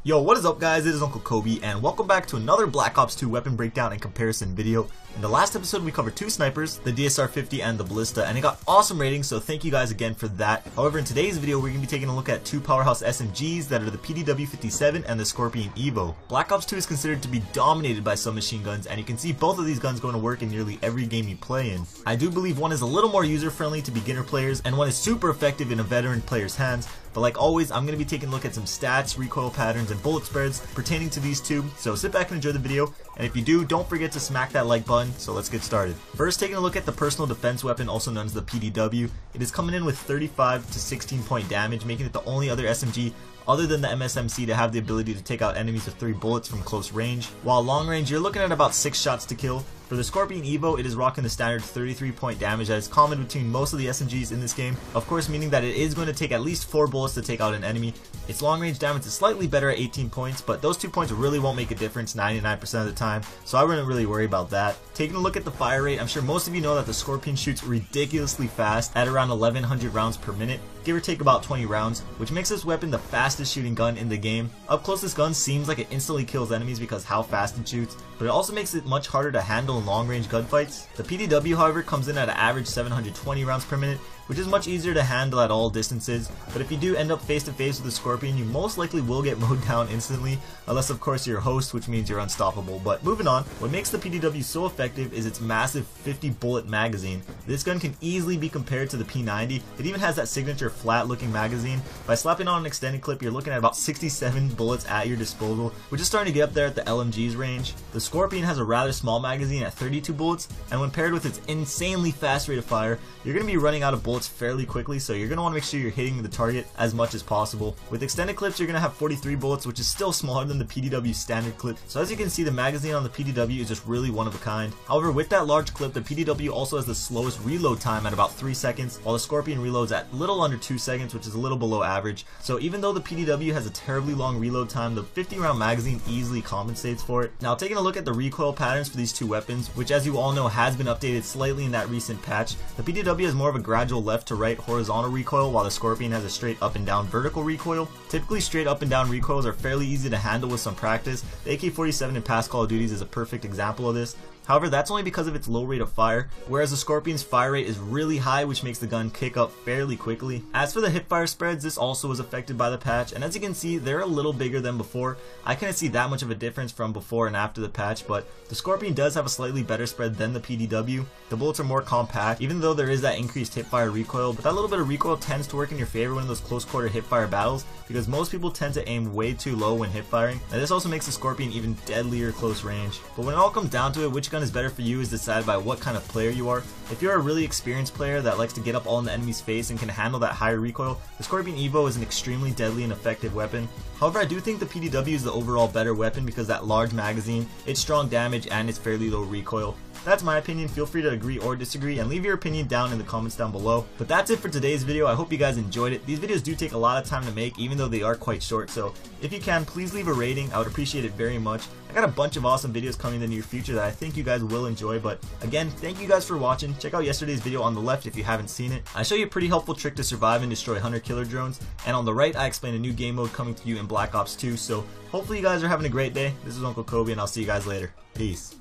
Yo, what is up guys, it is Uncle Kobe and welcome back to another Black Ops 2 weapon breakdown and comparison video. In the last episode we covered two snipers, the DSR-50 and the Ballista, and it got awesome ratings, so thank you guys again for that. However, in today's video we're going to be taking a look at two powerhouse SMGs that are the PDW 57 and the Scorpion EVO. Black Ops 2 is considered to be dominated by submachine guns, and you can see both of these guns going to work in nearly every game you play in. I do believe one is a little more user friendly to beginner players, and one is super effective in a veteran player's hands. But like always, I'm going to be taking a look at some stats, recoil patterns, and bullet spreads pertaining to these two, so sit back and enjoy the video, and if you do, don't forget to smack that like button, so let's get started. First, taking a look at the personal defense weapon, also known as the PDW. It is coming in with 35 to 16 point damage, making it the only other SMG other than the MSMC to have the ability to take out enemies with 3 bullets from close range. While long range, you're looking at about 6 shots to kill. For the Scorpion EVO, it is rocking the standard 33 point damage that is common between most of the SMGs in this game, of course meaning that it is going to take at least 4 bullets to take out an enemy. Its long range damage is slightly better at 18 points, but those 2 points really won't make a difference 99% of the time, so I wouldn't really worry about that. Taking a look at the fire rate, I'm sure most of you know that the Scorpion shoots ridiculously fast at around 1100 rounds per minute, give or take about 20 rounds, which makes this weapon the fastest shooting gun in the game. Up close, this gun seems like it instantly kills enemies because how fast it shoots, but it also makes it much harder to handle in long range gunfights. The PDW, however, comes in at an average 720 rounds per minute, which is much easier to handle at all distances, but if you do end up face to face with the Scorpion, you most likely will get mowed down instantly, unless of course you're a host, which means you're unstoppable. But moving on, what makes the PDW so effective is its massive 50 bullet magazine. This gun can easily be compared to the P90. It even has that signature flat looking magazine. By slapping on an extended clip, you're looking at about 67 bullets at your disposal, which is starting to get up there at the LMG's range. The Scorpion has a rather small magazine at 32 bullets, and when paired with its insanely fast rate of fire, you're going to be running out of bullets fairly quickly, so you're going to want to make sure you're hitting the target as much as possible. With extended clips, you're going to have 43 bullets, which is still smaller than the PDW standard clip, so as you can see, the magazine on the PDW is just really one of a kind. However, with that large clip, the PDW also has the slowest reload time at about 3 seconds, while the Scorpion reloads at little under 2 seconds, which is a little below average. So even though the PDW has a terribly long reload time, the 50 round magazine easily compensates for it. Now, taking a look at the recoil patterns for these two weapons, which as you all know has been updated slightly in that recent patch, the PDW has more of a gradual left to right horizontal recoil, while the Scorpion has a straight up and down vertical recoil. Typically, straight up and down recoils are fairly easy to handle with some practice. The AK-47 in past Call of Duties is a perfect example of this. However, that's only because of its low rate of fire, whereas the Scorpion's fire rate is really high, which makes the gun kick up fairly quickly. As for the hipfire spreads, this also was affected by the patch, and as you can see, they're a little bigger than before. I couldn't see that much of a difference from before and after the patch, but the Scorpion does have a slightly better spread than the PDW. The bullets are more compact, even though there is that increased hipfire recoil, but that little bit of recoil tends to work in your favor when in those close quarter hipfire battles, because most people tend to aim way too low when hipfiring, and this also makes the Scorpion even deadlier close range. But when it all comes down to it, which gun is better for you is decided by what kind of player you are. If you're a really experienced player that likes to get up all in the enemy's face and can handle that higher recoil, the Scorpion EVO is an extremely deadly and effective weapon. However, I do think the PDW is the overall better weapon because that large magazine, its strong damage, and its fairly low recoil. That's my opinion. Feel free to agree or disagree and leave your opinion down in the comments down below. But that's it for today's video. I hope you guys enjoyed it. These videos do take a lot of time to make, even though they are quite short, so if you can, please leave a rating. I would appreciate it very much. I got a bunch of awesome videos coming in the near future that I think you guys will enjoy, but again, thank you guys for watching. Check out yesterday's video on the left if you haven't seen it. I show you a pretty helpful trick to survive and destroy hunter-killer drones, and on the right I explain a new game mode coming to you in Black Ops 2, so hopefully you guys are having a great day. This is Uncle Kobe, and I'll see you guys later. Peace.